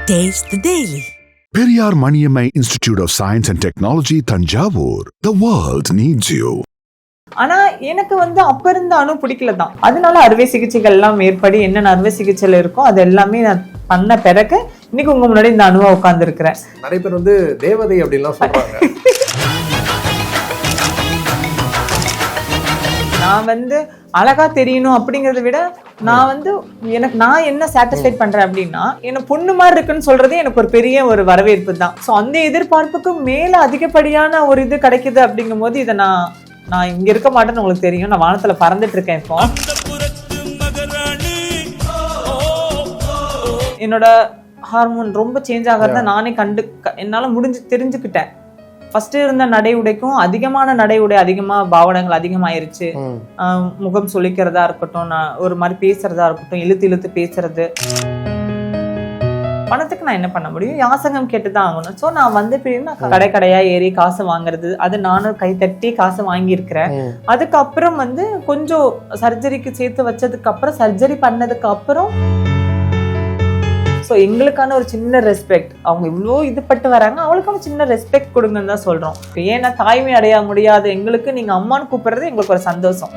Taste the Daily. Periyar Maniammai Institute of Science and Technology, Thanjavur. The world needs you. ஆனா எனக்கு அப்ப இருந்த அணு பிடிக்கல தான். அதனால அறுவை சிகிச்சைகள் எல்லாம் மேற்படி என்னென்ன அறுவை சிகிச்சையில இருக்கோ அது எல்லாமே நான் பண்ண பிறகு இன்னைக்கு உங்க முன்னாடி இந்த அணுவா உட்கார்ந்து இருக்கிறேன். நிறைய பேர் தேவதை அப்படின்லாம் சொல்றாங்க. நான் அழகா தெரியணும் அப்படிங்கறத விட நான் நான் என்ன சாட்டிஸ்ஃபைட் பண்றேன் அப்படின்னா என்ன பொண்ணு மாதிரி இருக்குன்னு சொல்றதே எனக்கு ஒரு பெரிய ஒரு வரவேற்பு தான். ஸோ அந்த எதிர்பார்ப்புக்கு மேல அதிகப்படியான ஒரு இது கிடைக்குது அப்படிங்கும் போது இதை நான் இங்க இருக்க மாட்டேன்னு உங்களுக்கு தெரியும். நான் வானத்துல பறந்துட்டு இருக்கேன். இப்போ என்னோட ஹார்மோன் ரொம்ப சேஞ்ச் ஆகிறத நானே என்னால தெரிஞ்சுக்கிட்டேன். ஃபர்ஸ்ட் இருந்த நடை உடைக்கும் அதிகமான நடை உடை அதிகமா பாவனங்கள் அதிகமாயிருச்சு. முகம் சொல்லிக்கிறதா இருக்கட்டும், நான் ஒரு மாதிரி பேசுறதா இருக்கட்டும், இழுத்து பேசுறது. பணத்துக்கு நான் என்ன பண்ண முடியும்? யாசகம் கேட்டுதான் ஆகணும். ஸோ நான் கடையா ஏறி காசு வாங்குறது, அது நானும் கை தட்டி காசு வாங்கியிருக்கிறேன். அதுக்கப்புறம் கொஞ்சம் சர்ஜரிக்கு சேர்த்து வச்சதுக்கு அப்புறம், சர்ஜரி பண்ணதுக்கு அப்புறம் ஸோ எங்களுக்கான ஒரு சின்ன ரெஸ்பெக்ட், அவங்க இவ்வளோ இது பட்டு வராங்க, அவளுக்கான சின்ன ரெஸ்பெக்ட் கொடுங்கன்னு தான் சொல்றோம். ஏன்னா தாய்மை அடைய முடியாது எங்களுக்கு நீங்க அம்மான்னு கூப்பிடுறது எங்களுக்கு ஒரு சந்தோஷம்.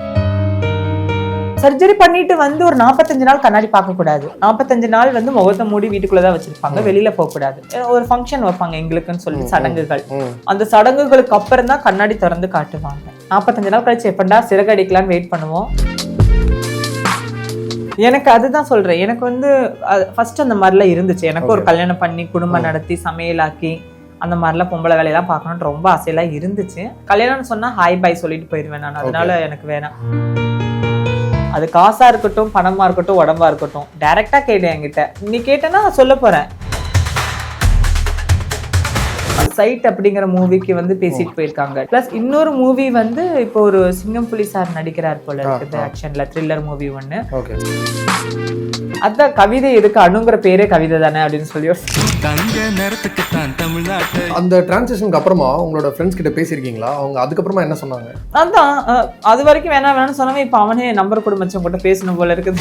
சர்ஜரி பண்ணிட்டு ஒரு 45 நாள் கண்ணாடி பார்க்க கூடாது. 45 நாள் முகத்தை மூடி வீட்டுக்குள்ளதான் வச்சிருப்பாங்க, வெளியில போக கூடாது. ஒரு ஃபங்க்ஷன் வைப்பாங்க எங்களுக்குன்னு சொல்லி சடங்குகள். அந்த சடங்குகளுக்கு அப்புறம் தான் கண்ணாடி திறந்து காட்டுவாங்க. 45 நாள் கழிச்சு எப்பண்டா சிறகு அடிக்கலான்னு வெயிட் பண்ணுவோம். எனக்கு அதுதான் சொல்றேன். எனக்கு ஃபர்ஸ்ட் அந்த மாதிரிலாம் இருந்துச்சு. எனக்கு ஒரு கல்யாணம் பண்ணி குடும்பம் நடத்தி சமையலாக்கி அந்த மாதிரிலாம் பொம்பளை வேலையெல்லாம் பார்க்கணும்னு ரொம்ப ஆசையெல்லாம் இருந்துச்சு. கல்யாணம்னு சொன்னா ஹாய் பாய் சொல்லிட்டு போயிடுவேன் நான். அதனால எனக்கு வேணாம். அது காசா இருக்கட்டும், பணமா இருக்கட்டும், உடம்பா இருக்கட்டும், டைரக்டா கேட்டு என்கிட்ட. நீ கேட்டேன்னா சொல்ல போறேன். சைட் அப்படிங்கிற மூவிக்கு பேசிட்டு போயிருக்காங்க. பிளஸ் இன்னொரு மூவி இப்போ ஒரு சிங்கம் புலி சார் நடிக்கிறார் போல இருக்குது. ஆக்ஷன்ல த்ரில்லர் மூவி ஒண்ணு. அதான் கவிதை எதுக்கு அணுங்கிற பேரே கவிதை தானே அப்படின்னு சொல்லி அந்த டிரான்சிஷனுக்கு அப்புறமா உங்களோட ஃப்ரெண்ட்ஸ் கிட்ட பேசியிருக்கீங்களா? அவங்க அதுக்கப்புறமா என்ன சொன்னாங்க? அதான் அது வரைக்கும் வேணாம்னு சொன்னவன் இப்ப அவனே நம்பர் கூட மச்சம் கூட பேசணும் போல இருக்குது.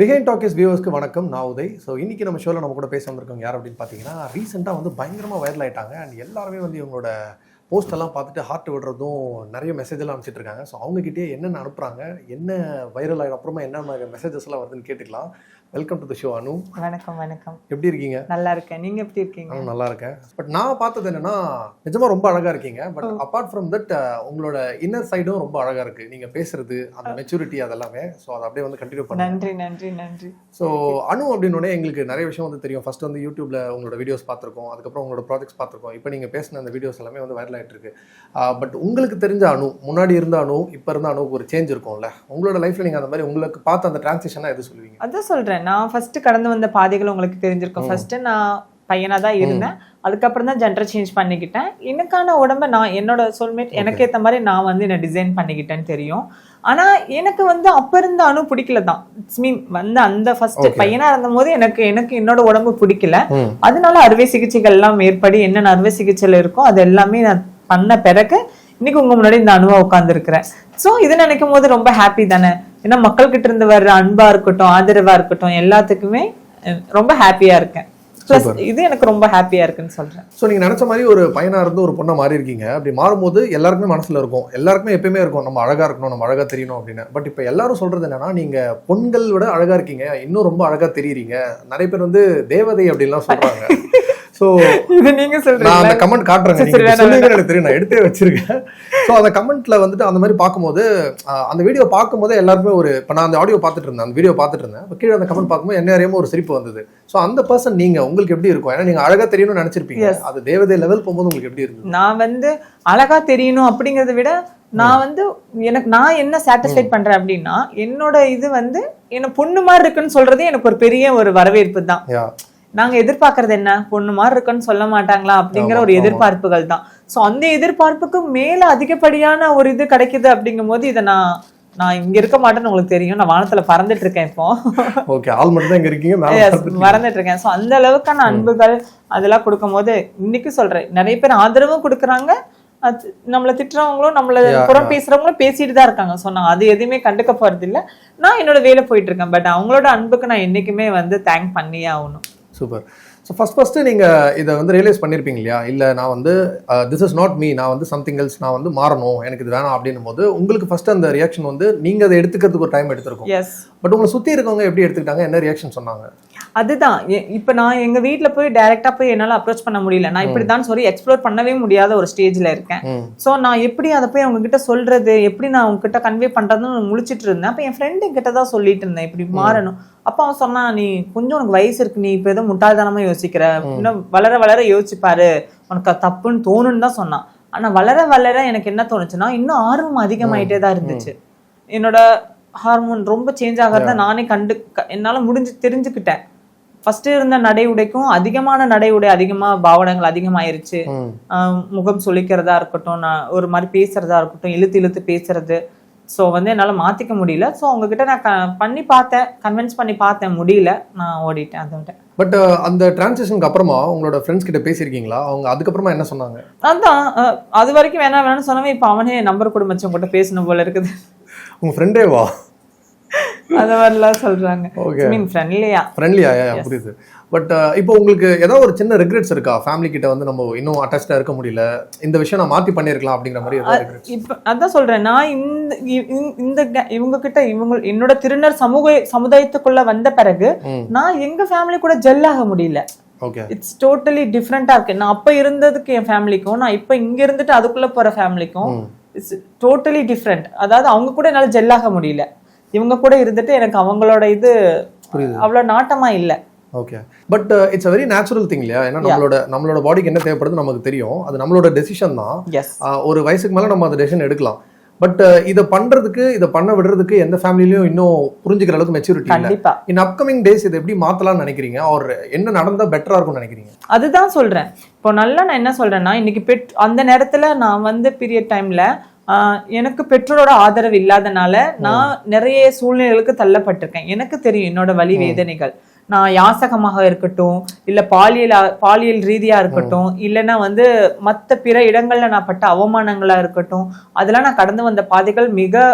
பிஹைண்ட் டாக்கிஸ் வியூவர்ஸ்க்கு வணக்கம், நான் உதய். ஸோ இன்னைக்கு நம்ம ஷோவில் நம்ம கூட பேச வந்திருக்கோம் யார் அப்படின்னு பார்த்தீங்கன்னா, ரீசெண்டாக பயங்கரமாக வைரல் ஆகிட்டாங்க. அண்ட் எல்லாருமே இவங்களோட போஸ்டெல்லாம் பார்த்துட்டு ஹார்ட் விடுறதும் நிறைய மெசேஜெல்லாம் அனுப்பிச்சிட்டு இருக்காங்க. ஸோ அவங்ககிட்டயே என்னென்ன அனுப்புகிறாங்க, என்ன வைரல் ஆகிற அப்புறமா என்ன மாதிரி மெசேஜஸ் எல்லாம் வருதுன்னு கேட்டுக்கலாம். வெல்கம் டு தி ஷோ அனு. வணக்கம். வணக்கம். எப்படி இருக்கீங்க? நல்லா இருக்கேன். நீங்க எப்படி இருக்கீங்க? நல்லா இருக்கேன். பட் நான் பார்த்தது என்னன்னா, நிஜமா ரொம்ப அழகா இருக்கீங்க. பட் அப்பார்ட் ஃப்ரம் தட் உங்களோட இன்னர் சைடும் ரொம்ப அழகா இருக்கு. நீங்க பேசுறது, அந்த மெச்சூரிட்டி, அதெல்லாமே. ஸோ அதை அப்படியே கண்டினியூ பண்ணுங்க. நன்றி நன்றி நன்றி. ஸோ அனு அப்படின்னு எங்களுக்கு நிறைய விஷயம் தெரியும். ஃபர்ஸ்ட் யூடியூப்ல உங்களோட வீடியோஸ் பார்த்துருக்கோம், அதுக்கப்புறம் உங்களோட ப்ராஜெக்ட்ஸ் பார்த்துருக்கோம். இப்போ நீங்க பேசின அந்த வீடியோஸ் எல்லாமே வைரல் ஆகிட்டு இருக்கு. பட் உங்களுக்கு தெரிஞ்ச அனு, முன்னாடி இருந்த அனு, இப்போ இருந்த அனுக்கு ஒரு சேஞ்ச் இருக்கும்ல. உங்களோட லைஃப்ல நீங்க அந்த மாதிரி உங்களுக்கு பார்த்த அந்த டிரான்சிஷனா எது சொல்லுவீங்க? அதான் சொல்றேன். நான் ஃபர்ஸ்ட் கடந்து வந்த பாதைகள் உங்களுக்கு தெரிஞ்சிருக்கும். ஃபர்ஸ்ட் நான் பையனா தான் இருந்தேன். அதுக்கப்புறம் தான் ஜெண்டர் சேஞ்ச் பண்ணிக்கிட்டேன். எனக்கான உடம்ப நான் என்னோட சோல்மேட் எனக்கு ஏற்ற மாதிரி நான் என்ன டிசைன் பண்ணிக்கிட்டேன்னு தெரியும். ஆனா எனக்கு அப்ப இருந்த அணு பிடிக்கல தான். அந்த ஃபர்ஸ்ட் பையனா இருந்த போது எனக்கு என்னோட உடம்பு பிடிக்கல. அதனால அறுவை சிகிச்சைகள் எல்லாம் மேற்படி என்னென்ன அறுவை சிகிச்சையில இருக்கோ அது எல்லாமே நான் பண்ண பிறகு இன்னைக்கு உங்க முன்னாடி இந்த அணுவா உட்கார்ந்து இருக்கிறேன். சோ இது நினைக்கும் போது ரொம்ப ஹாப்பி தானே. ஏன்னா மக்கள் கிட்ட இருந்து வர்ற அன்பா இருக்கட்டும், ஆதரவா இருக்கட்டும், எல்லாத்துக்குமே ரொம்ப ஹாப்பியா இருக்கேன். இது எனக்கு ரொம்ப ஹாப்பியா இருக்குன்னு சொல்றேன். ஸோ நீங்க நினைச்ச மாதிரி ஒரு பையனா இருந்து ஒரு பொண்ணா மாறி இருக்கீங்க. அப்படி மாறும்போது எல்லாருக்குமே மனசுல இருக்கும், எல்லாருக்குமே எப்பயுமே இருக்கும், நம்ம அழகா இருக்கணும், நம்ம அழகா தெரியணும் அப்படின்னு. பட் இப்ப எல்லாரும் சொல்றது என்னன்னா, நீங்க பொண்கள் விட அழகா இருக்கீங்க, இன்னும் ரொம்ப அழகா தெரியுறீங்க. நிறைய பேர் தேவதை அப்படின்லாம் சொல்றாங்க. ஸோ இது நீங்க சொல்றீங்க, நான் அந்த கமெண்ட் காட்டுறேன், எனக்கு தெரியும், நான் எடுத்தே வச்சிருக்கேன். ஸோ அந்த கமெண்ட்ல அந்த மாதிரி பார்க்கும்போது, அந்த வீடியோ பார்க்கும்போது எல்லாருமே இப்போ நான் அந்த ஆடியோ பார்த்துட்டு இருந்தேன், அந்த வீடியோ பார்த்துட்டு இருந்தேன். இப்போ கீழே அந்த கமெண்ட் பார்க்கும்போது என்ன அறியாம ஒரு சிரிப்பு வந்தது. ஸோ அந்த பர்சன் நீங்க, உங்களுக்கு எப்படி இருக்கும்? ஏன்னா நீங்க அழகா தெரியணும்னு நினைச்சிருப்பீங்க. அது தேவதை லெவல் போகும்போது உங்களுக்கு எப்படி இருக்கு? நான் அழகா தெரியணும் அப்படிங்கறத விட நான் என்ன சாட்டிஸ்ஃபைட் பண்றேன் அப்படின்னா, என்னோட இது என்ன பொண்ணு மாதிரி இருக்குன்னு சொல்றதே எனக்கு ஒரு பெரிய ஒரு வரவேற்பு தான். நாங்க எதிர்பார்க்கறது என்ன, பொண்ணு மாதிரி இருக்குன்னு சொல்ல மாட்டாங்களா அப்படிங்கிற ஒரு எதிர்பார்ப்புகள் தான். சோ அந்த எதிர்பார்ப்புக்கு மேல அதிகப்படியான ஒரு இது கிடைக்குது அப்படிங்கும் போது இதை நான் இங்க இருக்க மாட்டேன்னு உங்களுக்கு தெரியும். நான் வானத்துல பறந்துட்டு இருக்கேன். இப்போ பறந்துட்டு இருக்கேன். சோ அந்த அளவுக்கான அன்புகள் அதெல்லாம் கொடுக்கும் போது இன்னைக்கு சொல்றேன், நிறைய பேர் ஆதரவும் கொடுக்குறாங்க, அது நம்மள திட்டுறவங்களும் நம்மள புறம் பேசுறவங்களும் பேசிட்டு தான் இருக்காங்க. ஸோ நான் அது எதுவுமே கண்டுக்க போறது இல்லை. நான் என்னோட வேலை போயிட்டு இருக்கேன். பட் அவங்களோட அன்புக்கு நான் என்னைக்குமே வந்து தேங்க் பண்ணியே ஆகணும். சூப்பர். ஸோ ஃபஸ்ட்டு நீங்கள் இதை வந்து ரியலைஸ் பண்ணியிருப்பீங்க இல்லையா? இல்லை நான் வந்து திஸ் இஸ் நாட் மீ, நான் வந்து சம்திங் எல்ஸ், நான் வந்து மாறணும், எனக்கு இது வேணாம் அப்படின்னும் போது உங்களுக்கு ஃபஸ்ட்டு அந்த ரியாக்ஷன் வந்து நீங்கள் அதை எடுத்துக்கிறதுக்கு ஒரு டைம் எடுத்திருக்கோம். எஸ். பட் உங்களை சுற்றி இருக்கவங்க எப்படி எடுத்துக்கிட்டாங்க, என்ன ரியாக்ஷன் சொன்னாங்க? அதுதான் இப்போ நான் எங்கள் வீட்டில் போய் டைரெக்டாக போய் என்னால் அப்ரோச் பண்ண முடியல. நான் இப்படி தான் சொல்லி எக்ஸ்ப்ளோர் பண்ணவே முடியாத ஒரு ஸ்டேஜில் இருக்கேன். ஸோ நான் எப்படி அதை போய் அவங்க கிட்ட சொல்றது, எப்படி நான் அவங்க கிட்ட கன்வே பண்ணுறதுன்னு முழிச்சிட்டு இருந்தேன். அப்போ என் ஃப்ரெண்டு கிட்ட தான் சொல்லிட்டு இருந்தேன் இப்படி மாறணும். அப்போ அவன் சொன்னான், நீ கொஞ்சம் உனக்கு வயசு இருக்கு, நீ இப்போ எதுவும் முட்டாள்தனமா யோசிக்கிற, இன்னும் வளர வளர யோசிப்பாரு, உனக்கு தப்புன்னு தோணுன்னு தான் சொன்னான். ஆனா வளர வளர எனக்கு என்ன தோணுச்சுன்னா, இன்னும் ஆர்வம் அதிகமாயிட்டே தான் இருந்துச்சு. என்னோட ஹார்மோன் ரொம்ப சேஞ்ச் ஆகிறத நானே என்னால தெரிஞ்சுக்கிட்டேன். ஃபர்ஸ்ட் இருந்த நடை உடைக்கும் அதிகமான நடை உடை, அதிகமா பாவனங்கள் அதிகமாயிருச்சு. முகம் சொல்லிக்கிறதா இருக்கட்டும், நான் ஒரு மாதிரி பேசுறதா இருக்கட்டும், இழுத்து பேசுறது, ஸோ வந்து என்னால் மாற்றிக்க முடியல. ஸோ அவங்ககிட்ட நான் பண்ணி பார்த்தேன், கன்வின்ஸ் பண்ணி பார்த்தேன், முடியல, நான் ஓடிட்டேன், அதை விட்டேன். பட் அந்த டிரான்சிஷனுக்கு அப்புறமா உங்களோட ஃப்ரெண்ட்ஸ் கிட்ட பேசியிருக்கீங்களா? அவங்க அதுக்கப்புறமா என்ன சொன்னாங்க? அதான் அது வரைக்கும் வேணாம்னு சொன்னவே இப்போ அவனே நம்பர் கூட மச்சு உங்கள்கிட்ட பேசணும் போல இருக்குது. உங்க ஃப்ரெண்டே வா அந்த மாதிரிலாம் சொல்றாங்க. ஃப்ரெண்ட்லியா புரியுது. பட் இப்போ உங்களுக்கு ஏதாவது ஒரு சின்ன ரெக்ரெட்ஸ் இருக்கா? ஃபேமிலி கிட்ட வந்து நம்ம இன்னும் அட்டாச்சாக இருக்க முடியல, இந்த விஷயம் நான் மாற்றி பண்ணியிருக்கலாம் அப்படிங்கிற மாதிரி ஏதாவது? இப்போ அதான் சொல்றேன், நான் இந்த இவங்க கிட்ட என்னோட திருநர் சமுதாயத்துக்குள்ள வந்த பிறகு நான் எங்க ஃபேமிலி கூட ஜெல் ஆக முடியல. இட்ஸ் டோட்டலி டிஃப்ரெண்டா இருக்கு. நான் அப்ப இருந்ததுக்கு என் ஃபேமிலிக்கும், நான் இப்ப இங்க இருந்துட்டு அதுக்குள்ள போற ஃபேமிலிக்கும் இட்ஸ் டோட்டலி டிஃப்ரெண்ட். அதாவது அவங்க கூட என்னால ஜெல் ஆக முடியல. இவங்க கூட இருந்துட்டு எனக்கு அவங்களோட இது அவ்வளவு நாட்டமா இல்ல. Okay. But it's a very natural thing இல்லையா? ஏன்னா நம்மளோட பாடிக்கு என்ன தேவைப்படுது நமக்கு தெரியும். அது நம்மளோட டெசிஷன் தான். ஒரு வயசுக்கு மேல நம்ம அந்த டெசிஷன் எடுக்கலாம். பட் இதை பண்ண விடுறதுக்கு எந்த ஃபேமிலியும் இன்னும் புரிஞ்சுக்கிற அளவுக்கு மெச்சூரிட்டி இல்ல. இன் அப்கமிங் டேஸ் இதை எப்படி மாத்தலாம்னு நினைக்கிறீங்க? ஒரு என்ன நடந்தா பெட்டரா இருக்கும்னு நினைக்கிறீங்க? அதுதான் சொல்றேன். இப்போ நல்லா நான் என்ன சொல்றேன்னா, இன்னைக்கு அந்த நேரத்துல நான் வந்து பீரியட் டைம்ல எனக்கு பெற்றோரோட ஆதரவு இல்லாதனால நான் நிறைய சூழ்நிலைகளுக்கு தள்ளப்பட்டிருக்கேன். எனக்கு தெரியும் என்னோட வலி வேதனைகள். நான் யாசகமாக இருக்கட்டும், இல்ல பாலியல் ரீதியா இருக்கட்டும், இல்லைன்னா வந்து மற்ற பிற இடங்கள்ல நான் பட்ட அவமானங்களா இருக்கட்டும், அதெல்லாம் நான் கடந்து வந்த பாதைகள் மிக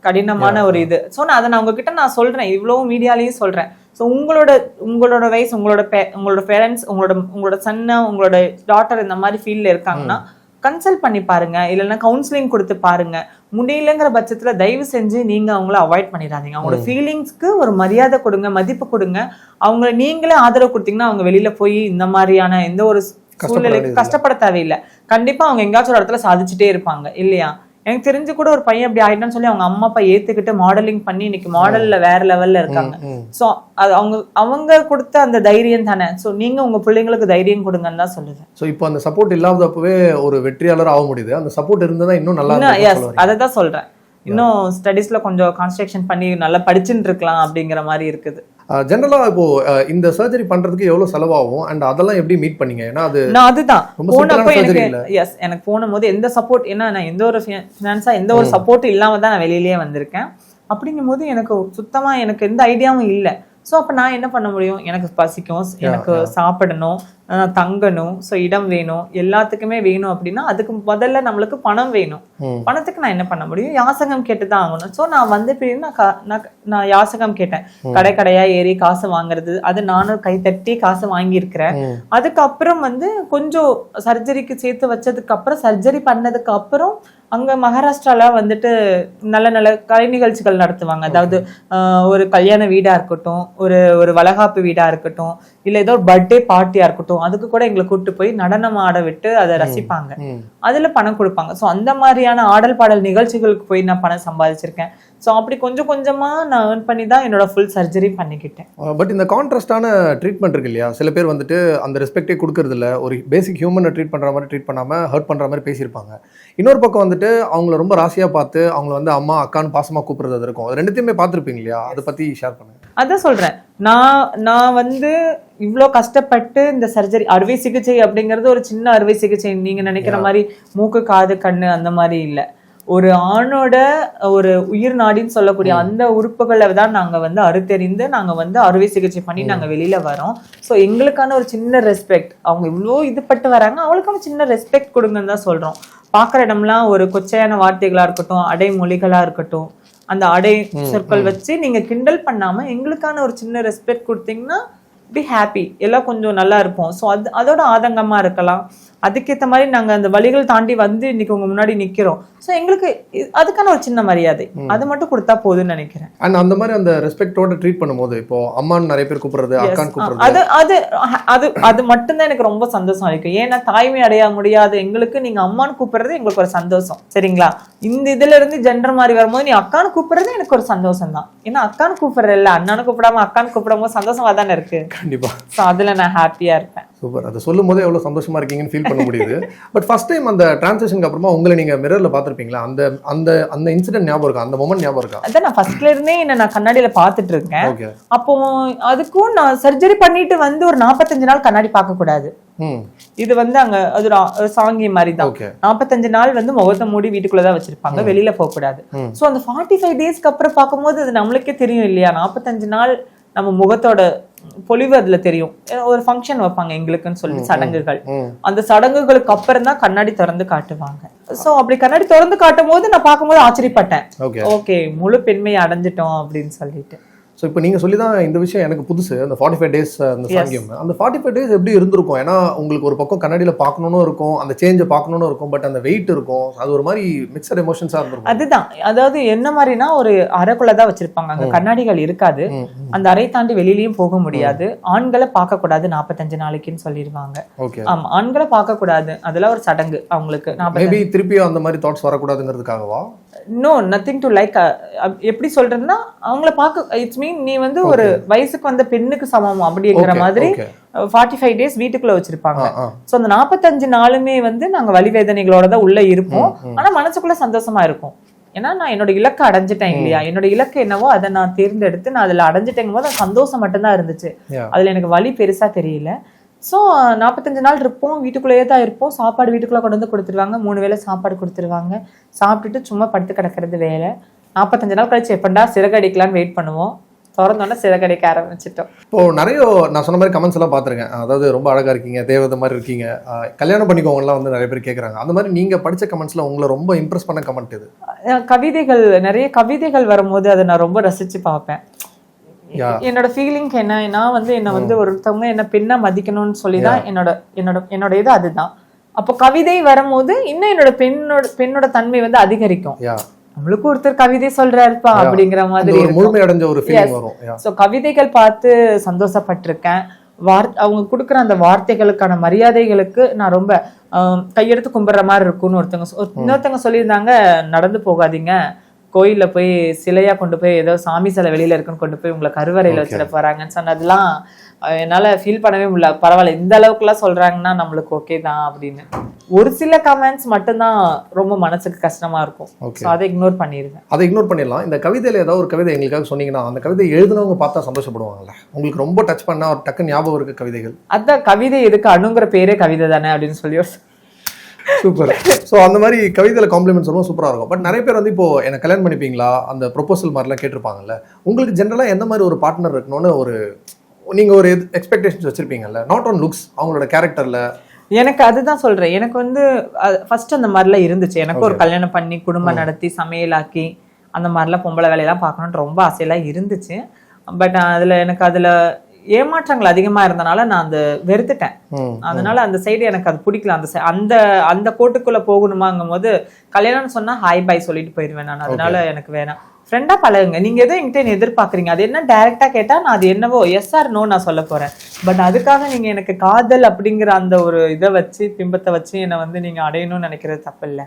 கடினமான ஒரு இது. ஸோ நான் அதை உங்ககிட்ட நான் சொல்றேன், இவ்வளவு மீடியாலையும் சொல்றேன். ஸோ உங்களோட வயசு, உங்களோட பேரண்ட்ஸ், உங்களோட சன்னா, உங்களோட டாட்டர் இந்த மாதிரி ஃபீல்ட்ல இருக்காங்கன்னா கன்சல்ட் பண்ணி பாருங்க, இல்லைன்னா கவுன்சிலிங் கொடுத்து பாருங்க. முடியலங்கிற பட்சத்துல தயவு செஞ்சு நீங்க அவங்கள அவாய்ட் பண்ணிடாதீங்க. அவங்களோட ஃபீலிங்ஸ்க்கு ஒரு மரியாதை கொடுங்க, மதிப்பு கொடுங்க. அவங்கள நீங்களே ஆதரவு கொடுத்தீங்கன்னா அவங்க வெளியில போய் இந்த மாதிரியான எந்த ஒரு சூழ்நிலைக்கு கஷ்டப்பட தேவையில்லை. கண்டிப்பா அவங்க எங்கேயாச்சும் ஒரு இடத்துல சாதிச்சுட்டே இருப்பாங்க இல்லையா? எனக்கு தெரிஞ்சு கூட ஒரு பையன் அப்படி ஆயிட்டான்னு சொல்லி அவங்க அம்மா அப்பா ஏத்துக்கிட்டு மாடலிங் பண்ணி இன்னைக்கு மாடல்ல வேற லெவல்ல இருக்காங்க. சோ அது அவங்க கொடுத்த அந்த தைரியம் தானே. சோ நீங்க உங்க பிள்ளைங்களுக்கு தைரியம் கொடுங்கன்னு தான் சொல்லுது. சோ இப்போ அந்த சப்போர்ட் இல்லாதப்பவே ஒரு வெற்றியாளர் ஆக முடியுது. அந்த சப்போர்ட் இருந்தா இன்னும் நல்லா இருக்கும். அதை தான் சொல்றேன். இன்னும் ஸ்டடீஸ்ல கொஞ்சம் கான்சன்ட்ரேஷன் பண்ணி நல்லா படிச்சுட்டு இருக்கலாம் அப்படிங்கிற மாதிரி இருக்குது. ஜெனரலா இப்போ இந்த சர்ஜரி பண்றதுக்கு எவ்வளவு செலவாகும் அண்ட் அதெல்லாம் எப்படி மீட் பண்ணீங்க? ஏன்னா அதுதான் போனப்போ எனக்கு போனும்போது எந்த சப்போர்ட், ஏன்னா நான் எந்த ஒரு ஃபினான்ஸா எந்த ஒரு சப்போர்ட் இல்லாம தான் நான் வெளியிலேயே வந்திருக்கேன். அப்படிங்கும் போது எனக்கு சுத்தமா எனக்கு எந்த ஐடியாவும் இல்லை. ஸோ அப்போ நான் என்ன பண்ண முடியும்? எனக்கு பசிக்கும், எனக்கு சாப்பிடணும், தங்கணும், ஸோ இடம் வேணும், எல்லாத்துக்குமே வேணும். அப்படின்னா அதுக்கு முதல்ல நம்மளுக்கு பணம் வேணும். பணத்துக்கு நான் என்ன பண்ண முடியும்? யாசகம் கேட்டுதான் ஆகணும். ஸோ நான் வந்து நான் யாசகம் கேட்டேன். கடையா ஏறி காசு வாங்குறது, அது நானும் கை தட்டி காசு வாங்கியிருக்கிறேன். அதுக்கப்புறம் வந்து கொஞ்சம் சர்ஜரிக்கு சேர்த்து வச்சதுக்கு அப்புறம், சர்ஜரி பண்ணதுக்கு அப்புறம் அங்க மகாராஷ்டிரால வந்துட்டு நல்ல கலை நிகழ்ச்சிகள் நடத்துவாங்க. அதாவது ஒரு கல்யாண வீடா இருக்கட்டும், ஒரு வளகாப்பு வீடா இருக்கட்டும், இல்ல ஏதோ ஒரு பர்த்டே பார்ட்டியா இருக்கட்டும், அதுக்கு கூட எங்களை கூப்பிட்டு போய் நடனம் ஆட விட்டு அதை ரசிப்பாங்க. அதுல பணம் கொடுப்பாங்க. ஸோ அந்த மாதிரியான ஆடல் பாடல் நிகழ்ச்சிகளுக்கு போய் நான் பணம் சம்பாதிச்சிருக்கேன். ஸோ அப்படி கொஞ்சம் கொஞ்சமா நான் ஏர்ன் பண்ணி தான் என்னோட ஃபுல் சர்ஜரி பண்ணிக்கிட்டேன். பட் இந்த கான்ட்ராஸ்டான ட்ரீட்மெண்ட் இருக்கு இல்லையா? சில பேர் வந்துட்டு அந்த ரெஸ்பெக்டே கொடுக்கறது இல்லை. ஒரு பேசிக் ஹியூமனை ட்ரீட் பண்ற மாதிரி ட்ரீட் பண்ணாம ஹர்ட் பண்ற மாதிரி பேசியிருப்பாங்க. இன்னொரு பக்கம் வந்துட்டு அவங்கள ரொம்ப ராசியா பார்த்து அவங்களை வந்து அம்மா அக்கான்னு பாசமா கூப்பிடுறது இருக்கும். அது ரெண்டுத்தையுமே பார்த்துருப்பீங்க இல்லையா? அதை பத்தி ஷேர் பண்ணுங்க. அதான் சொல்றேன், நான் வந்து இவ்வளோ கஷ்டப்பட்டு இந்த சர்ஜரி, அறுவை சிகிச்சை அப்படிங்கிறது ஒரு சின்ன அறுவை சிகிச்சை. நீங்க நினைக்கிற மாதிரி மூக்கு காது கண்ணு அந்த மாதிரி இல்லை. ஒரு ஆணோட ஒரு உயிர் நாடின்னு சொல்லக்கூடிய அந்த உறுப்புகளை தான் நாங்க வந்து அறுத்தெறிந்து நாங்க வந்து அறுவை சிகிச்சை பண்ணி நாங்க வெளியில வரோம். ஸோ எங்களுக்கான ஒரு சின்ன ரெஸ்பெக்ட், அவங்க இவ்வளோ இதுப்பட்டு வராங்க, அவங்களுக்கான சின்ன ரெஸ்பெக்ட் கொடுங்கன்னு தான் சொல்றோம். பாக்குற இடம்லாம் ஒரு கொச்சையான வார்த்தைகளா இருக்கட்டும், அடைமொழிகளா இருக்கட்டும், அந்த அடை சொற்கள் வச்சு நீங்க கிண்டல் பண்ணாம எங்களுக்கான ஒரு சின்ன ரெஸ்பெக்ட் கொடுத்தீங்கன்னா பி ஹாப்பி, எல்லாம் கொஞ்சம் நல்லா இருப்போம். ஸோ அதோட ஆதங்கமா இருக்கலாம். அதுக்கேற்ற மாதிரி நாங்க அந்த வழிகள் தாண்டி வந்து இன்னைக்கு உங்க முன்னாடி நிக்கிறோம். ஸோ எங்களுக்கு அதுக்கான ஒரு சின்ன மரியாதை அது மட்டும் கொடுத்தா போதுன்னு நினைக்கிறேன். அண்ட் அந்த மாதிரி அந்த ரெஸ்பெக்டோட ட்ரீட் பண்ணும்போது இப்போ அம்மான்னு நிறைய பேர் கூப்பிடுறது, அக்கான்னு கூப்பிடுறது, அது அது அது அது மட்டும்தான் எனக்கு ரொம்ப சந்தோஷம் அளிக்கும். ஏன்னா தாய்மை அடைய முடியாது எங்களுக்கு நீங்க அம்மான்னு கூப்பிடுறது எங்களுக்கு ஒரு சந்தோஷம். சரிங்களா? இந்த இதுல இருந்து ஜெண்டர் மாதிரி வரும்போது நீ அக்கான்னு கூப்பிடுறது எனக்கு ஒரு சந்தோஷம் தான். ஏன்னா அக்கான்னு கூப்பிடுற இல்ல, அண்ணான்னு கூப்பிடாம அக்கான்னு கூப்பிடும் போது சந்தோஷமா தானே இருக்கு. கண்டிப்பா. ஸோ அதுல நான் ஹாப்பியா இருப்பேன். சூப்பர். அதை சொல்லும் போதே எவ்வளவு சந்தோஷமா இருக்கீங்கன்னு ஃபீல் பண்ண முடியுது. பட் ஃபர்ஸ்ட் டைம் அந்த டிரான்சிஷனுக்கு அப்புறமா உங்களை நீங்க மிரர்ல பாத்திருப்பீங்களா? அந்த அந்த அந்த இன்சிடென்ட் ஞாபகம் இருக்கா? அந்த மொமெண்ட் ஞாபகம் இருக்கா? அதான் நான் ஃபர்ஸ்ட்ல இருந்தே என்ன நான் கண்ணாடியில பாத்துட்டு இருக்கேன். அப்போ அதுக்கும் நான் சர்ஜரி பண்ணிட்டு வந்து ஒரு 45 நாள் கண்ணாடி பார்க்க கூடாது. இது வந்து அங்க அது ஒரு சாங்கி மாதிரி தான். 45 நாள் வந்து முகத்தை மூடி வீட்டுக்குள்ளதான் வச்சிருப்பாங்க, வெளியில போக கூடாது. சோ அந்த 45 டேஸ்க்கு அப்புறம் பார்க்கும்போது அது நம்மளுக்கே தெரியும் இல்லையா, 45 நாள் நம்ம முகத்தோட பொலிவு அதுல தெரியும். ஒரு ஃபங்க்ஷன் வைப்பாங்க எங்களுக்குன்னு சொல்லி சடங்குகள். அந்த சடங்குகளுக்கு அப்புறம் தான் கண்ணாடி திறந்து காட்டுவாங்க. சோ அப்படி கண்ணாடி திறந்து காட்டும் போது நான் பார்க்கும்போது ஆச்சரியப்பட்டேன். ஓகே முழு பெண்மையை அடைஞ்சிட்டோம் அப்படின்னு சொல்லிட்டு. ஸோ இப்போ நீங்கள் சொல்லி தான் இந்த விஷயம் எனக்கு புதுசு. அந்த 45 டேஸ் அந்த சாங்கியம், அந்த 45 டேஸ் எப்படி இருந்திருக்கும்? ஏன்னா உங்களுக்கு ஒரு பக்கம் கண்ணாடியில் பார்க்கணும்னு இருக்கும், அந்த சேஞ்சை பார்க்கணும்னு இருக்கும், பட் அந்த வெயிட் இருக்கும், அது ஒரு மாதிரி மிக்சட் எமோஷன்ஸாக இருந்திருக்கும். அதுதான், அதாவது என்ன மாதிரினா ஒரு அறைக்குள்ள தான் வச்சிருப்பாங்க, அங்கே கண்ணாடிகள் இருக்காது. அந்த அறை தாண்டி வெளியிலயும் போக முடியாது. ஆண்களை பார்க்கக்கூடாது 45 நாளைக்குன்னு சொல்லிடுவாங்க. ஆமா, ஆண்களை பார்க்கக்கூடாது, அதெல்லாம் ஒரு சடங்கு அவங்களுக்கு. மேபி திருப்பியும் அந்த மாதிரி தாட்ஸ் வரக்கூடாதுங்கிறதுக்காகவா? No, nothing to like. எப்படி சொல்றதுன்னா அவங்கள பார்க்க இட்ஸ் மீன் நீ வந்து ஒரு வயசுக்கு வந்த பெண்ணுக்கு சமம் அப்படிங்கிற மாதிரி 45 டேஸ் வீட்டுக்குள்ள வச்சிருப்பாங்க. சோ அந்த 45 நாளுமே வந்து நாங்க வலி வேதனைகளோட தான் உள்ள இருப்போம். ஆனா மனசுக்குள்ள சந்தோஷமா இருக்கும். ஏன்னா நான் என்னோட இலக்கை அடைஞ்சிட்டேன் இல்லையா, என்னோட இலக்கு என்னவோ அதை நான் தேர்ந்தெடுத்து நான் அதுல அடைஞ்சிட்டேங்கும் போது சந்தோஷம் மட்டும்தான் இருந்துச்சு. அதுல எனக்கு வலி பெருசா தெரியல. ஸோ 45 நாள் இருப்போம், வீட்டுக்குள்ளேயே தான் இருப்போம். சாப்பாடு வீட்டுக்குள்ளே கொண்டு வந்து கொடுத்துருவாங்க, 3 வேளை சாப்பாடு கொடுத்துருவாங்க. சாப்பிட்டுட்டு சும்மா படுத்து கிடக்கிறது வேலை. 45 நாள் கழிச்சு எப்பண்டா சிறகடிக்கலான்னு வெயிட் பண்ணுவோம். திறந்தோன்னா சிறகடிக்க ஆரம்பிச்சிட்டோம். இப்போ நிறைய நான் சொன்ன மாதிரி கமெண்ட்ஸ் எல்லாம் பார்த்துருக்கேன். அதாவது ரொம்ப அழகா இருக்கீங்க, தேவதை மாதிரி இருக்கீங்க, கல்யாணம் பண்ணிக்கோங்கலாம் வந்து நிறைய பேர் கேட்குறாங்க. அந்த மாதிரி நீங்க படிச்ச கமெண்ட்ஸ்ல உங்களை ரொம்ப இம்ப்ரெஸ் பண்ண கமெண்ட் இது? கவிதைகள், நிறைய கவிதைகள் வரும்போது அதை நான் ரொம்ப ரசிச்சு பார்ப்பேன். என்னோட ஃபீலிங் என்ன, நான் வந்து என்ன வந்து ஒருத்தவங்க என்ன பெண்ணா மதிக்கணும்னு சொல்லிதான் என்னோட இது அதுதான். அப்போ கவிதை வரும்போது இன்னும் என்னோட பெண்ணோட தன்மை வந்து அதிகரிக்கும். நம்மளுக்கு ஒருத்தர் கவிதை சொல்றாருப்பா அப்படிங்கிற மாதிரி முழுமையடைஞ்ச ஒரு ஃபீலிங் வரும். சோ கவிதைகள் பார்த்து சந்தோஷப்பட்டிருக்கேன். அவங்க கொடுக்குற அந்த வார்த்தைகளுக்கான மரியாதைகளுக்கு நான் ரொம்ப கையெடுத்து கும்பிடுற மாதிரி இருக்கும்னு இன்னொருத்தவங்க சொல்லியிருந்தாங்க, நடந்து போகாதீங்க, கோயில்ல போய் சிலையா கொண்டு போய் ஏதோ சாமி சிலை வெளியில இருக்குன்னு கொண்டு போய் உங்களை கருவறையில வச்சுட போறாங்கன்னு சொன்னதெல்லாம் என்னால ஃபீல் பண்ணவே முடியல. பரவாயில்ல, இந்த அளவுக்கு எல்லாம் சொல்றாங்கன்னா நம்மளுக்கு ஓகே தான் அப்படின்னு. ஒரு சில கமெண்ட்ஸ் மட்டும்தான் ரொம்ப மனசுக்கு கஷ்டமா இருக்கும். அதை இக்னோர் பண்ணிருக்கேன். அதை இக்னோர் பண்ணிடலாம். இந்த கவிதையில ஏதாவது ஒரு கவிதை எங்களுக்காக சொன்னீங்கன்னா அந்த கவிதை எழுதுனவங்க பார்த்தா சந்தோஷப்படுவாங்கல்ல, உங்களுக்கு ரொம்ப டச் பண்ணா ஒரு டக்கு ஞாபகம் இருக்கு கவிதைகள்? அதான் கவிதை எதுக்கு, அணுங்கிற பேரே கவிதை தானே அப்படின்னு சொல்லி. சூப்பர். ஸோ அந்த மாதிரி கவிதையில காம்ப்ளிமெண்ட் சொல்லுவோம், சூப்பராக இருக்கும். பட் நிறைய பேர் வந்து இப்போ என்ன கல்யாணம் பண்ணிப்பீங்களா அந்த ப்ரொபோசல் மாதிரிலாம் கேட்டிருப்பாங்கல்ல. உங்களுக்கு ஜென்ரலாக எந்த மாதிரி ஒரு பார்ட்னர் இருக்கணும்னு ஒரு நீங்கள் ஒரு எக்ஸ்பெக்டேஷன்ஸ் வச்சிருப்பீங்கல்ல, நாட் ஆன் லுக்ஸ், அவங்களோட கேரக்டர்ல? எனக்கு அதுதான் சொல்றேன். எனக்கு வந்து ஃபர்ஸ்ட் அந்த மாதிரிலாம் இருந்துச்சு. எனக்கு ஒரு கல்யாணம் பண்ணி குடும்பம் நடத்தி சமையலாக்கி அந்த மாதிரிலாம் பொம்பளை வேலையெல்லாம் பார்க்கணும்னு ரொம்ப ஆசையெல்லாம் இருந்துச்சு. பட் அதுல ஏமாற்றங்கள் அதிகமா இருந்தனால நான் அந்த வெறுத்துட்டேன். அதனால அந்த சைடு எனக்கு அது பிடிக்கல. அந்த அந்த கோட்டுக்குள்ள போகணுமாங்கும் போது கல்யாணம்னு சொன்னா ஹாய் பாய் சொல்லிட்டு போயிடுவேன் நான். அதனால எனக்கு வேணாம், ஃப்ரெண்டா பழகுங்க. நீங்க எதோ என்கிட்ட எதிர்பார்க்குறீங்க, அது என்ன டைரக்டா கேட்டா நான் அது என்னவோ எஸ் ஆர் நோ நான் சொல்ல போறேன். பட் அதுக்காக நீங்க எனக்கு காதல் அப்படிங்கிற அந்த ஒரு இதை வச்சு பிம்பத்தை வச்சு என்னை வந்து நீங்க அடையணும்னு நினைக்கிறது தப்பு இல்லை.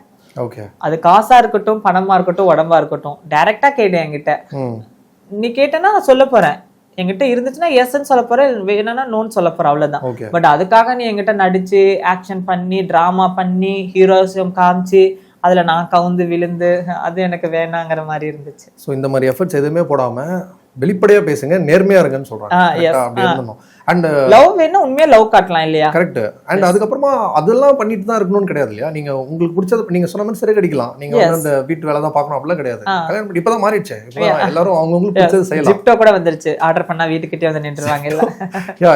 அது காசா இருக்கட்டும், பணமா இருக்கட்டும், உடம்பா இருக்கட்டும், டைரக்டா கேட்டேன் என்கிட்ட. நீ கேட்டேன்னா நான் சொல்ல போறேன். என்கிட்ட இருந்துச்சுன்னா எஸ்ன்னு சொல்ல போறேன், வேணும்னா நோன்னு சொல்ல போறேன், அவ்வளவுதான். பட் அதுக்காக நீ என்கிட்ட நடிச்சு ஆக்ஷன் பண்ணி டிராமா பண்ணி ஹீரோஸும் காமிச்சு அதுல நான் கவுந்து விழுந்து அது எனக்கு வேணாங்கிற மாதிரி இருந்துச்சு. ஸோ இந்த மாதிரி எஃபர்ட்ஸ் எதுவுமே போடாம வெளிப்படையா பேசுங்க, நேர்மையா இருங்கன்னு சொல்றாங்க. அப்படி இருந்தோம். அண்ட் லவ் வேணா உண்மையா லவ் காட்டலாம் இல்லையா? கரெக்ட். அண்ட் அதுக்கப்புறமா அதெல்லாம் பண்ணிட்டு தான் இருக்கணும்னு கிடையாது இல்லையா? நீங்க உங்களுக்கு பிடிச்சது நீங்க சொன்ன மாதிரி சிறை கடிக்கலாம், நீங்க வந்து அந்த வீட்டு வேலை தான் பார்க்கணும் அப்படிலாம் கிடையாது. கல்யாணம் பண்ணி இப்பதான் மாறிடுச்சு, எல்லாரும் அவங்களுக்கு பிடிச்சது செய்யலாம். ஜிப்டோ கூட வந்துருச்சு, ஆர்டர் பண்ணா வீட்டுக்கிட்டே வந்து நின்றுவாங்க இல்ல.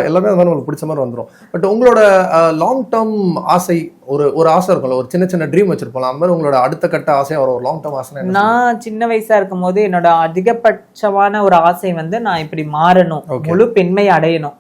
எல்லாமே வந்து உங்களுக்கு பிடிச்ச மாதிரி வந்துடும். பட் உங்களோட லாங் டேர்ம் ஆசை ஒரு ஆசை இருக்கும்ல, ஒரு சின்ன சின்ன ட்ரீம் வச்சிருப்போம், அந்த மாதிரி உங்களோட அடுத்த கட்ட ஆசையா ஒரு லாங் டேர்ம் ஆசை? நான் சின்ன வயசா இருக்கும் போது என்னோட அதிகபட்சமான ஒரு ஆசை வந்து நான் இப்படி மாறணும், முழு பெண்மை அடையணும்.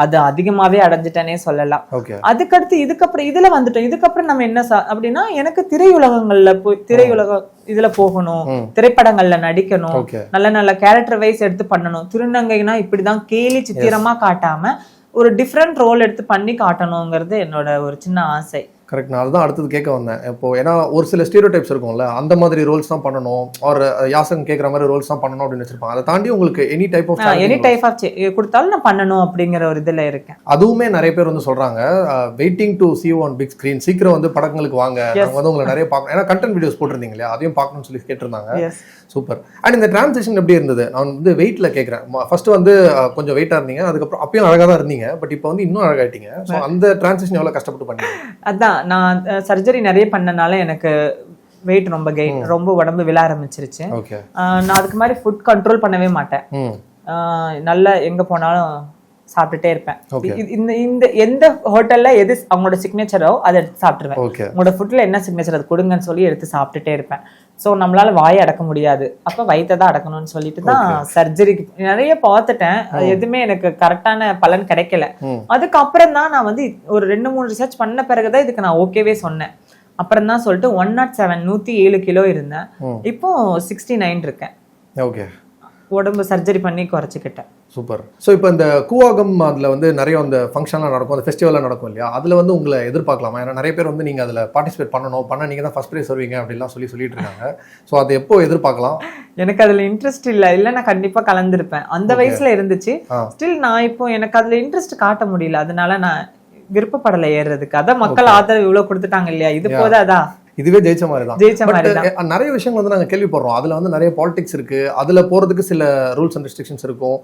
அது அதிகமாவே அடைஞ்சிட்டேனே சொல்லலாம். அதுக்கடுத்து இதுக்கப்புறம் இதுல வந்துட்டோம். இதுக்கப்புறம் நம்ம என்ன அப்படின்னா, எனக்கு திரையுலகங்கள்ல திரையுலக இதுல போகணும், திரைப்படங்கள்ல நடிக்கணும், நல்ல நல்ல கேரக்டர் வைஸ் எடுத்து பண்ணணும். திருநங்கைனா இப்படிதான் கேலி சித்திரமா காட்டாம ஒரு டிஃப்ரெண்ட் ரோல் எடுத்து பண்ணி காட்டணுங்கிறது என்னோட ஒரு சின்ன ஆசை. கரெக்ட். நான் அதுதான் அடுத்தது கேட்க வந்தேன். இப்போ ஏன்னா ஒரு சில ஸ்டீரியோடைப்ஸ் இருக்கும்ல, அந்த மாதிரி ரோல்ஸ் தான் பண்ணணும், ஒரு யாசகம் கேட்குற மாதிரி ரோல்ஸ் தான் பண்ணணும் அப்படின்னு வச்சிருப்பாங்க. அதை தாண்டி உங்களுக்கு எனி டைப் ஆஃப் கொடுத்தாலும் நான் பண்ணணும் அப்படிங்கிற ஒரு இதுல இருக்கேன். அதுவுமே நிறைய பேர் வந்து சொல்றாங்க, waiting to see on big screen, சீக்கிரம் வந்து படங்களுக்கு வாங்க, நாங்க வந்து உங்களை நிறைய பார்க்கணும், ஏன்னா கண்டென்ட் வீடியோஸ் போட்டிருந்தீங்க இல்லையா, அதையும் பார்க்கணும்னு சொல்லி கேட்டிருந்தாங்க. சூப்பர். அண்ட் இந்த டிரான்சிஷன் எப்படி இருந்தது? நான் வந்து வெயிட்ல கேட்கறேன். ஃபர்ஸ்ட் வந்து கொஞ்சம் வெயிட்டா இருந்தீங்க, அதுக்கப்புறம் அப்பயும் அழகா தான் இருந்தீங்க, பட் இப்போ வந்து இன்னும் அழகாயிட்டீங்க. ஸோ அந்த டிரான்சிஷன் எவ்வளவு கஷ்டப்பட்டு பண்ணீங்க? அதான் நான் சர்ஜரி நிறைய பண்ணனால எனக்கு வெயிட் ரொம்ப உடம்பு விழ ஆரம்பிச்சிருச்சு. நான் அதுக்கு மாதிரி ஃபுட் கண்ட்ரோல் பண்ணவே மாட்டேன். நல்லா எங்க போனாலும் சாப்பிட்டுட்டே இருப்பேன். இந்த எந்த ஹோட்டல்ல எது அவங்களோட சிக்னேச்சரோ அதை எடுத்து சாப்பிட்டுருவேன். உங்களோட ஃபுட்ல என்ன சிக்னேச்சர் அது கொடுங்கன்னு சொல்லி எடுத்து சாப்பிட்டுட்டே இருப்பேன். ஸோ நம்மளால வாயை அடக்க முடியாது, அப்ப வயிற்றை தான் அடக்கணும்னு சொல்லிட்டு தான் சர்ஜரிக்கு நிறைய பார்த்துட்டேன். எதுவுமே எனக்கு கரெக்டான பலன் கிடைக்கல. அதுக்கப்புறம் தான் நான் வந்து ஒரு 2-3 ரிசர்ச் பண்ண பிறகுதான் இதுக்கு நான் ஓகேவே சொன்னேன். அப்புறம் தான் சொல்லிட்டு 107 107 கிலோ இருந்தேன், இப்போ 69 இருக்கேன். ஓகே. உடம்பு சர்ஜரி பண்ணி குறைச்சிக்கிட்டேன். சூப்பர். ஸோ இப்போ இந்த கூவாகம் அதில் வந்து நிறைய அந்த ஃபங்க்ஷன்லாம் நடக்கும், அந்த ஃபெஸ்டிவல்லாம் நடக்கும் இல்லையா, அதில் வந்து உங்களை எதிர்பார்க்கலாமா? ஏன்னா நிறைய பேர் வந்து நீங்கள் அதில் பார்ட்டிசிபேட் பண்ணணும், நீங்கள் தான் ஃபர்ஸ்ட் ப்ரைஸ் வருவீங்க அப்படிலாம் சொல்லிட்டு இருக்காங்க. ஸோ அதை எப்போ எதிர்பார்க்கலாம்? எனக்கு அதில் இன்ட்ரெஸ்ட் இல்லை, நான் கண்டிப்பாக கலந்துருப்பேன். அந்த வயசுல இருந்துச்சு. ஸ்டில் நான் இப்போ எனக்கு அதில் இன்ட்ரெஸ்ட் காட்ட முடியல, அதனால நான் விருப்பப்படலை ஏறுறதுக்கு. அதான் மக்கள் ஆதரவு இவ்வளவு கொடுத்துட்டாங்க இல்லையா, இது போதாதான், இதுவே ஜெயிச்ச மாதிரி தான். நிறைய விஷயங்கள் வந்து நாங்கள் கேள்விப்படுறோம், அதுல வந்து நிறைய பாலிடிக்ஸ் இருக்கு, அதுல போறதுக்கு சில ரூல்ஸ் அண்ட் ரெஸ்ட்ரிக்ஷன்ஸ் இருக்கும்,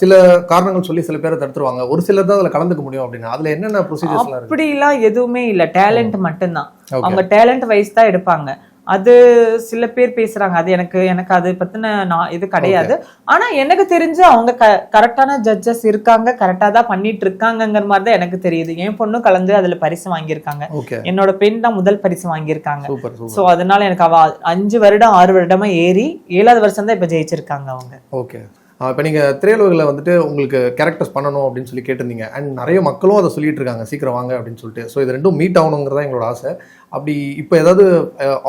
சில காரணங்கள் சொல்லி சில பேரை தடுத்துருவாங்க, ஒரு சிலர் தான் அதுல கலந்துக்க முடியும் அப்படின்னா அதுல என்னென்ன ப்ரொசீஜர்ஸ் இருக்கு? அப்படிலாம் எதுவுமே இல்ல, டேலண்ட் மட்டும்தான். அவங்க டேலண்ட் வைஸ் தான் எடுப்பாங்க. அது சில பேர் பேசுறாங்க, அது எனக்கு அதை பத்தின இது கிடையாது. ஆனா எனக்கு தெரிஞ்சு அவங்க கரெக்டான ஜட்ஜஸ் இருக்காங்க, கரெக்டா தான் பண்ணிட்டு இருக்காங்கிற மாதிரி தான் எனக்கு தெரியுது. என் பொண்ணு கலந்து அதுல பரிசு வாங்கியிருக்காங்க, என்னோட பெண் தான் முதல் பரிசு வாங்கியிருக்காங்க. சோ அதனால எனக்கு அவ 5 வருடம் 6 வருடமா ஏறி 7வது வருஷம் தான் இப்ப ஜெயிச்சிருக்காங்க அவங்க. ஓகே. இப்போ நீங்கள் திரையுலகில் வந்துட்டு உங்களுக்கு கேரக்டர்ஸ் பண்ணணும் அப்படின்னு சொல்லி கேட்டிருந்தீங்க, அண்ட் நிறைய மக்களும் அதை சொல்லிட்டு இருக்காங்க சீக்கிரம் வாங்க அப்படின்னு சொல்லிட்டு. ஸோ இது ரெண்டும் மீட் ஆகணுங்கிறதா எங்களோட ஆசை. அப்படி இப்போ ஏதாவது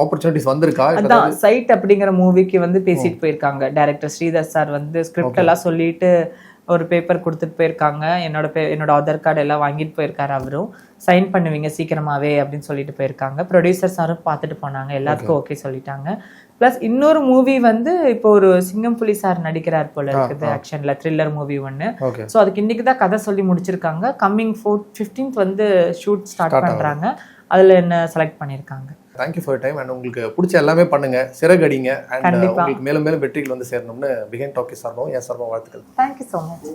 ஆப்பர்ச்சுனிட்டிஸ் வந்திருக்கா? அதான் சைட் அப்படிங்கிற மூவிக்கு வந்து பேசிட்டு போயிருக்காங்க டைரக்டர் ஸ்ரீதர் சார், வந்து ஸ்கிரிப்ட் எல்லாம் சொல்லிட்டு ஒரு பேப்பர் கொடுத்துட்டு போயிருக்காங்க. என்னோட ஆதார் கார்டு எல்லாம் வாங்கிட்டு போயிருக்காரு, அவரும் சைன் பண்ணுவீங்க சீக்கிரமாவே அப்படின்னு சொல்லிட்டு போயிருக்காங்க. ப்ரொடியூசர் சாரும் பார்த்துட்டு போனாங்க, எல்லாத்துக்கும் ஓகே சொல்லிட்டாங்க. பிளஸ் இன்னொரு மூவி வந்து இப்போ ஒரு சிங்கம் புலி சார் நடிக்கிறார் போல இருக்குது, ஆக்ஷன்ல த்ரில்லர் மூவி ஒன்னு. ஸோ அதுக்கு இன்னைக்கு தான் கதை சொல்லி முடிச்சிருக்காங்க. கம்மிங் 15th வந்து ஷூட் ஸ்டார்ட் பண்றாங்க, அதுல என்ன செலக்ட் பண்ணிருக்காங்க. Thank you for time. அண்ட் உங்களுக்கு பிடிச்ச எல்லாமே பண்ணுங்க, சிறகடிங்க, அண்ட் உங்களுக்கு மேலும் மேலும் வெற்றிகள் வந்து சேரணும்னு பிஹைண்ட் டாக்கீஸ் சார்பாகவும் என் சார்பாகவும் வாழ்த்துக்கள். Thank you so much.